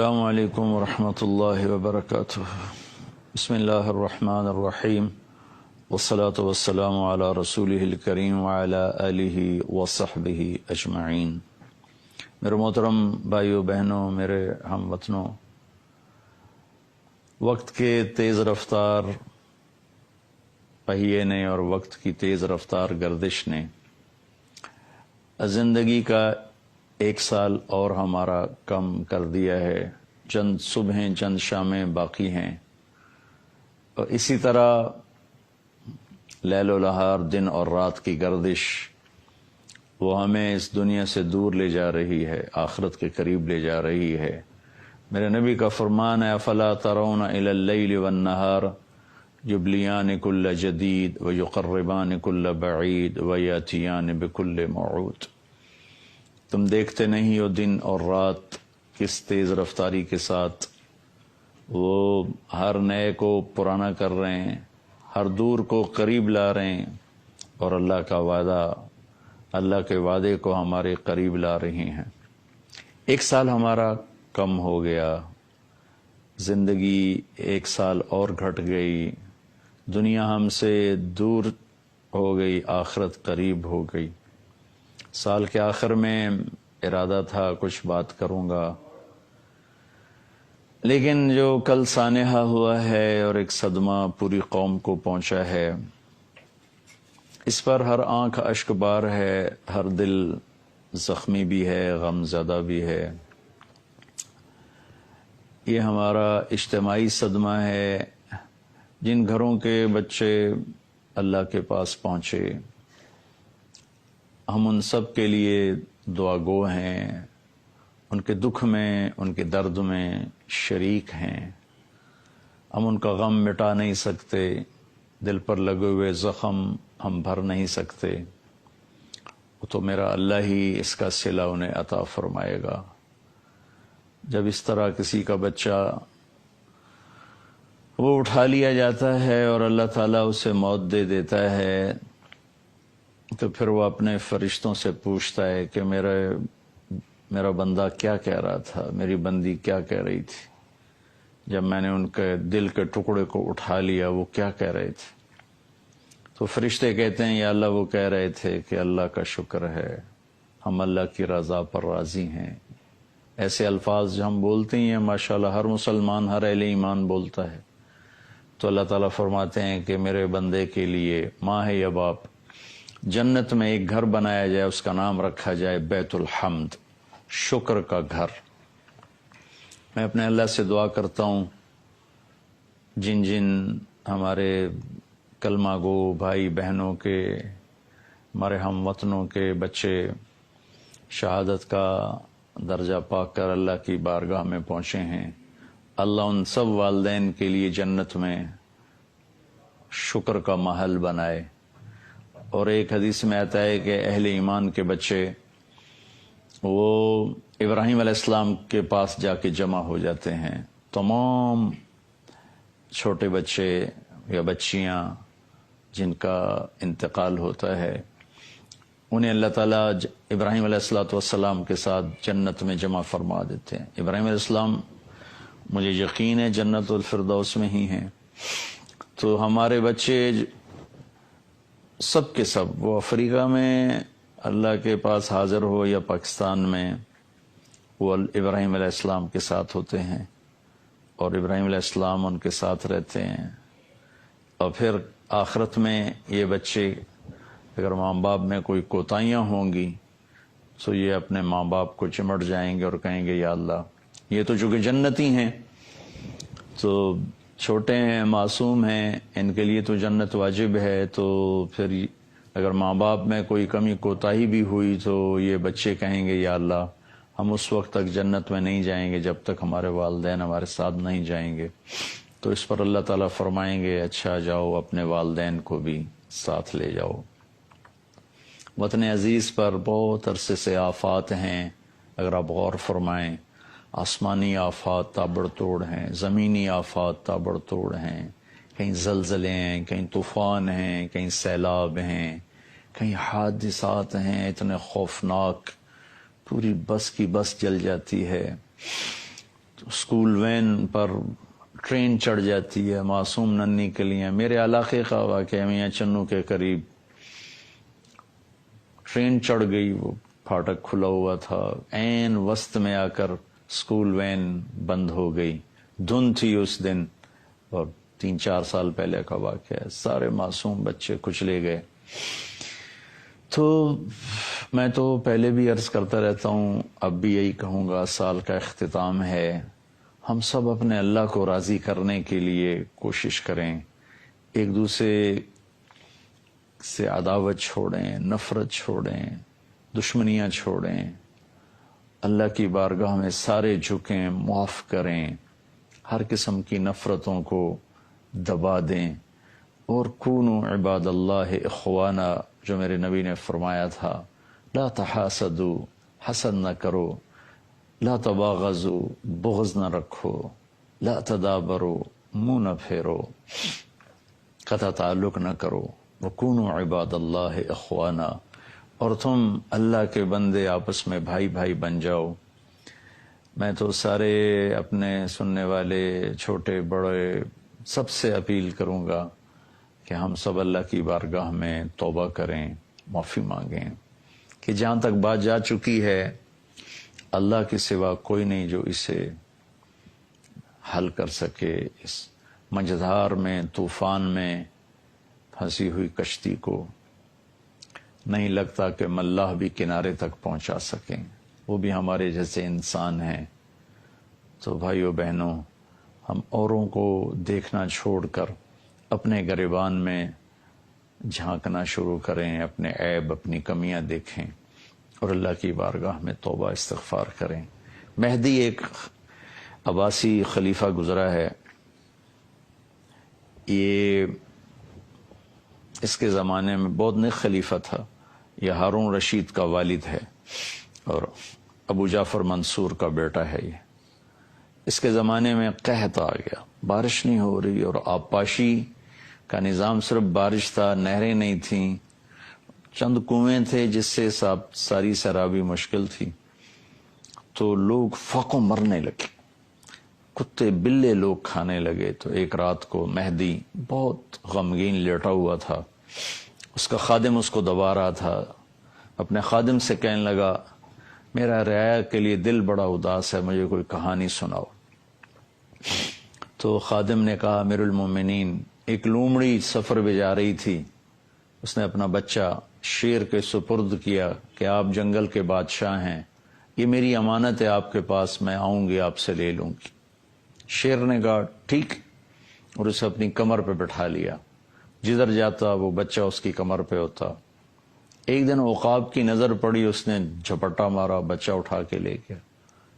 السلام علیکم ورحمۃ اللہ وبرکاتہ۔ بسم اللہ الرحمن الرحیم والصلاة والسلام علی رسولہ الکریم وعلی آلہ وصحبہ اجمعین۔ میرے محترم بھائیو بہنوں، میرے ہم وطنوں، وقت کے تیز رفتار پہیے نے اور وقت کی تیز رفتار گردش نے زندگی کا ایک سال اور ہمارا کم کر دیا ہے۔ چند صبحیں چند شامیں باقی ہیں، اور اسی طرح لیل و نہار، دن اور رات کی گردش وہ ہمیں اس دنیا سے دور لے جا رہی ہے، آخرت کے قریب لے جا رہی ہے۔ میرے نبی کا فرمان ہے افلا ترون الی اللیل والنہار یبلیان کل جدید ویقربان کل بعید ویاتیان بکل موعود۔ تم دیکھتے نہیں ہو دن اور رات کس تیز رفتاری کے ساتھ وہ ہر نئے کو پرانا کر رہے ہیں، ہر دور کو قریب لا رہے ہیں، اور اللہ کا وعدہ، اللہ کے وعدے کو ہمارے قریب لا رہی ہیں۔ ایک سال ہمارا کم ہو گیا، زندگی ایک سال اور گھٹ گئی، دنیا ہم سے دور ہو گئی، آخرت قریب ہو گئی۔ سال کے آخر میں ارادہ تھا کچھ بات کروں گا، لیکن جو کل سانحہ ہوا ہے اور ایک صدمہ پوری قوم کو پہنچا ہے، اس پر ہر آنکھ اشک بار ہے، ہر دل زخمی بھی ہے، غم زدہ بھی ہے۔ یہ ہمارا اجتماعی صدمہ ہے۔ جن گھروں کے بچے اللہ کے پاس پہنچے، ہم ان سب کے لیے دعا گو ہیں، ان کے دکھ میں، ان کے درد میں شریک ہیں۔ ہم ان کا غم مٹا نہیں سکتے، دل پر لگے ہوئے زخم ہم بھر نہیں سکتے، وہ تو میرا اللہ ہی اس کا صلہ انہیں عطا فرمائے گا۔ جب اس طرح کسی کا بچہ وہ اٹھا لیا جاتا ہے اور اللہ تعالیٰ اسے موت دے دیتا ہے، تو پھر وہ اپنے فرشتوں سے پوچھتا ہے کہ میرا بندہ کیا کہہ رہا تھا، میری بندی کیا کہہ رہی تھی جب میں نے ان کے دل کے ٹکڑے کو اٹھا لیا، وہ کیا کہہ رہے تھے؟ تو فرشتے کہتے ہیں یا اللہ وہ کہہ رہے تھے کہ اللہ کا شکر ہے، ہم اللہ کی رضا پر راضی ہیں۔ ایسے الفاظ جو ہم بولتے ہیں ماشاءاللہ ہر مسلمان، ہر اہل ایمان بولتا ہے، تو اللہ تعالیٰ فرماتے ہیں کہ میرے بندے کے لیے ماں ہے یا باپ، جنت میں ایک گھر بنایا جائے، اس کا نام رکھا جائے بیت الحمد، شکر کا گھر۔ میں اپنے اللہ سے دعا کرتا ہوں جن جن ہمارے کلمہ گو بھائی بہنوں کے، ہمارے ہم وطنوں کے بچے شہادت کا درجہ پا کر اللہ کی بارگاہ میں پہنچے ہیں، اللہ ان سب والدین کے لیے جنت میں شکر کا محل بنائے۔ اور ایک حدیث میں آتا ہے کہ اہل ایمان کے بچے وہ ابراہیم علیہ السلام کے پاس جا کے جمع ہو جاتے ہیں۔ تمام چھوٹے بچے یا بچیاں جن کا انتقال ہوتا ہے، انہیں اللہ تعالیٰ ابراہیم علیہ السلام کے ساتھ جنت میں جمع فرما دیتے ہیں۔ ابراہیم علیہ السلام مجھے یقین ہے جنت الفردوس میں ہی ہیں۔ تو ہمارے بچے سب کے سب، وہ افریقہ میں اللہ کے پاس حاضر ہو یا پاکستان میں، وہ ابراہیم علیہ السلام کے ساتھ ہوتے ہیں، اور ابراہیم علیہ السلام ان کے ساتھ رہتے ہیں۔ اور پھر آخرت میں یہ بچے، اگر ماں باپ میں کوئی کوتاہیاں ہوں گی تو یہ اپنے ماں باپ کو چمٹ جائیں گے اور کہیں گے یا اللہ، یہ تو چونکہ جنتی ہیں، تو چھوٹے ہیں، معصوم ہیں، ان کے لیے تو جنت واجب ہے، تو پھر اگر ماں باپ میں کوئی کمی کوتاہی بھی ہوئی تو یہ بچے کہیں گے یا اللہ، ہم اس وقت تک جنت میں نہیں جائیں گے جب تک ہمارے والدین ہمارے ساتھ نہیں جائیں گے۔ تو اس پر اللہ تعالیٰ فرمائیں گے اچھا جاؤ اپنے والدین کو بھی ساتھ لے جاؤ۔ وطن عزیز پر بہت عرصے سے آفات ہیں، اگر آپ غور فرمائیں، آسمانی آفات تابڑ توڑ ہیں، زمینی آفات تابڑ توڑ ہیں، کہیں زلزلے ہیں، کہیں طوفان ہیں، کہیں سیلاب ہیں، کہیں حادثات ہیں اتنے خوفناک، پوری بس کی بس جل جاتی ہے۔ اسکول وین پر ٹرین چڑھ جاتی ہے معصوم ننھی کے لیے. میرے علاقے کا واقعہ میاں چنو کے قریب ٹرین چڑھ گئی, وہ پھاٹک کھلا ہوا تھا, عین وسط میں آ کر اسکول وین بند ہو گئی. دھند تھی اس دن اور 3-4 سال پہلے کا واقعہ ہے. سارے معصوم بچے کچلے گئے. تو میں تو پہلے بھی عرض کرتا رہتا ہوں, اب بھی یہی کہوں گا, سال کا اختتام ہے, ہم سب اپنے اللہ کو راضی کرنے کے لیے کوشش کریں, ایک دوسرے سے عداوت چھوڑیں, نفرت چھوڑیں, دشمنیاں چھوڑیں, اللہ کی بارگاہ میں سارے جھکیں, معاف کریں, ہر قسم کی نفرتوں کو دبا دیں, اور کونوا عباد اللہ اخوانا, جو میرے نبی نے فرمایا تھا, لا تحاسدوا, حسد نہ کرو, لا تباغضوا, بغض نہ رکھو, لا تدابروا, منہ نہ پھیرو, قطع تعلق نہ کرو, وکونوا عباد اللہ اخوانا, اور تم اللہ کے بندے آپس میں بھائی بھائی بن جاؤ. میں تو سارے اپنے سننے والے چھوٹے بڑے سب سے اپیل کروں گا کہ ہم سب اللہ کی بارگاہ میں توبہ کریں, معافی مانگیں, کہ جہاں تک بات جا چکی ہے اللہ کے سوا کوئی نہیں جو اسے حل کر سکے. اس مجدھار میں, طوفان میں پھنسی ہوئی کشتی کو نہیں لگتا کہ ملاح بھی کنارے تک پہنچا سکیں, وہ بھی ہمارے جیسے انسان ہیں. تو بھائیو بہنوں, ہم اوروں کو دیکھنا چھوڑ کر اپنے گریبان میں جھانکنا شروع کریں, اپنے عیب اپنی کمیاں دیکھیں اور اللہ کی بارگاہ میں توبہ استغفار کریں. مہدی ایک عباسی خلیفہ گزرا ہے, یہ اس کے زمانے میں بہت نیک خلیفہ تھا. یہ ہارون رشید کا والد ہے اور ابو جعفر منصور کا بیٹا ہے. یہ اس کے زمانے میں قحط آ گیا, بارش نہیں ہو رہی, اور آبپاشی کا نظام صرف بارش تھا, نہریں نہیں تھیں, چند کنویں تھے جس سے ساری سرابی مشکل تھی. تو لوگ فاقوں مرنے لگے, کتے بلے لوگ کھانے لگے. تو ایک رات کو مہدی بہت غمگین لیٹا ہوا تھا, اس کا خادم اس کو دبا رہا تھا. اپنے خادم سے کہنے لگا, میرا رعایا کے لیے دل بڑا اداس ہے, مجھے کوئی کہانی سناؤ. تو خادم نے کہا, امیر المومنین, ایک لومڑی سفر پہ جا رہی تھی, اس نے اپنا بچہ شیر کے سپرد کیا کہ آپ جنگل کے بادشاہ ہیں, یہ میری امانت ہے آپ کے پاس, میں آؤں گی آپ سے لے لوں گی. شیر نے کہا ٹھیک, اور اسے اپنی کمر پہ بٹھا لیا. جدھر جاتا وہ بچہ اس کی کمر پہ ہوتا. ایک دن عقاب کی نظر پڑی, اس نے جھپٹا مارا, بچہ اٹھا کے لے گیا.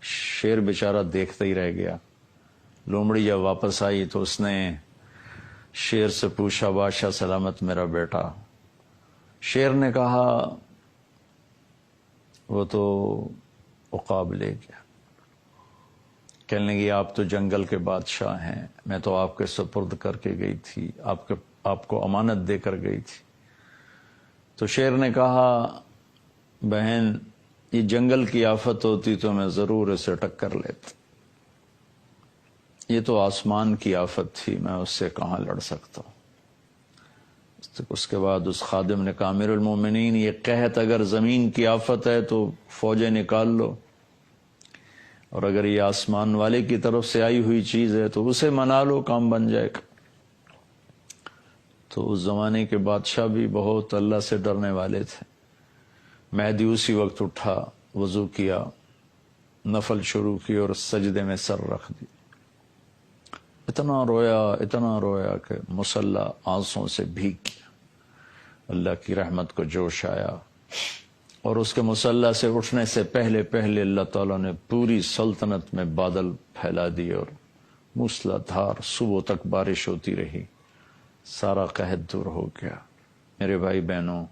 شیر بیچارہ دیکھتا ہی رہ گیا. لومڑی جب واپس آئی تو اس نے شیر سے پوچھا, بادشاہ سلامت میرا بیٹا. شیر نے کہا, وہ تو عقاب لے گیا. کہنے لگی, آپ تو جنگل کے بادشاہ ہیں, میں تو آپ کے سپرد کر کے گئی تھی, آپ کو امانت دے کر گئی تھی. تو شیر نے کہا, بہن یہ جنگل کی آفت ہوتی تو میں ضرور اسے ٹکر لیتا, یہ تو آسمان کی آفت تھی, میں اس سے کہاں لڑ سکتا ہوں. اس کے بعد اس خادم نے کہا, امیر المومنین, یہ قحط اگر زمین کی آفت ہے تو فوجیں نکال لو, اور اگر یہ آسمان والے کی طرف سے آئی ہوئی چیز ہے تو اسے منا لو, کام بن جائے گا. تو اس زمانے کے بادشاہ بھی بہت اللہ سے ڈرنے والے تھے. مہدی اسی وقت اٹھا, وضو کیا, نفل شروع کی اور سجدے میں سر رکھ دی. اتنا رویا کہ مصلی آنسوں سے بھیگ گیا. اللہ کی رحمت کو جوش آیا, اور اس کے مصلی سے اٹھنے سے پہلے اللہ تعالیٰ نے پوری سلطنت میں بادل پھیلا دیے, اور موسلا دھار صبح تک بارش ہوتی رہی. سارا قحط دور ہو گیا. میرے بھائی بہنوں,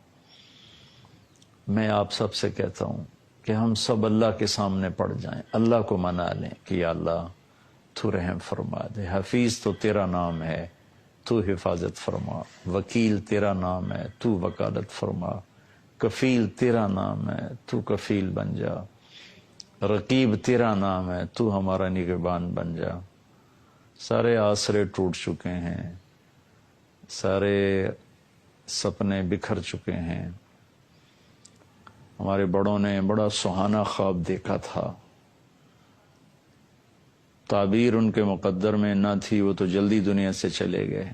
میں آپ سب سے کہتا ہوں کہ ہم سب اللہ کے سامنے پڑ جائیں, اللہ کو منا لیں کہ یا اللہ تو رحم فرما دے. حفیظ تو تیرا نام ہے, تو حفاظت فرما. وکیل تیرا نام ہے, تو وکالت فرما. کفیل تیرا نام ہے, تو کفیل بن جا. رقیب تیرا نام ہے، تو ہمارا نگہبان بن جا۔ سارے آسرے ٹوٹ چکے ہیں، سارے سپنے بکھر چکے ہیں۔ ہمارے بڑوں نے بڑا سہانا خواب دیکھا تھا، تعبیر ان کے مقدر میں نہ تھی، وہ تو جلدی دنیا سے چلے گئے،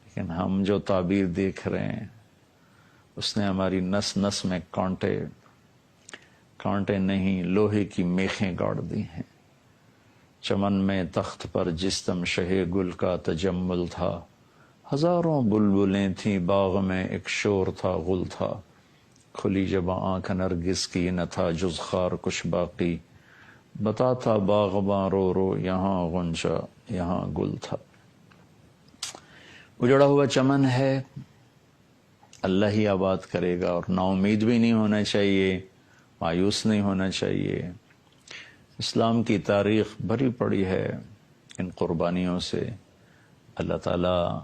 لیکن ہم جو تعبیر دیکھ رہے ہیں اس نے ہماری نس نس میں کانٹے نہیں لوہے کی میخیں گاڑ دی ہیں۔ چمن میں تخت پر جس دم شہ گل کا تجمل تھا، ہزاروں بلبلیں تھیں باغ میں ایک شور تھا غل تھا، کھلی جب آنکھ نرگس کی نہ تھا جز خار کچھ باقی، بتاتا باغباں رو رو یہاں غنچہ یہاں گل تھا۔ اجڑا ہوا چمن ہے، اللہ ہی آباد کرے گا، اور نا امید بھی نہیں ہونا چاہیے، مایوس نہیں ہونا چاہیے۔ اسلام کی تاریخ بھری پڑی ہے ان قربانیوں سے۔ اللہ تعالیٰ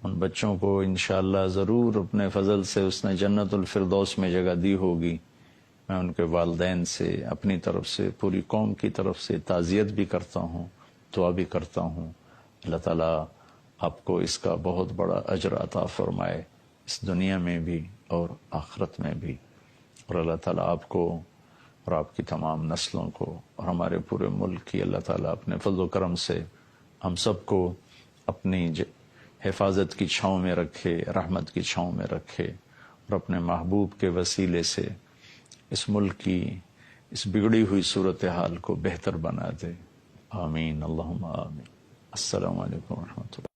ان بچوں کو انشاءاللہ ضرور اپنے فضل سے اس نے جنت الفردوس میں جگہ دی ہوگی۔ میں ان کے والدین سے، اپنی طرف سے، پوری قوم کی طرف سے تعزیت بھی کرتا ہوں، دعا بھی کرتا ہوں۔ اللہ تعالیٰ آپ کو اس کا بہت بڑا اجر عطا فرمائے، اس دنیا میں بھی اور آخرت میں بھی، اور اللہ تعالیٰ آپ کو اور آپ کی تمام نسلوں کو اور ہمارے پورے ملک کی اللہ تعالیٰ اپنے فضل و کرم سے ہم سب کو اپنی حفاظت کی چھاؤں میں رکھے، رحمت کی چھاؤں میں رکھے، اور اپنے محبوب کے وسیلے سے اس ملک کی اس بگڑی ہوئی صورتحال کو بہتر بنا دے۔ آمین، اللہم آمین۔ السلام علیکم ورحمۃ اللہ۔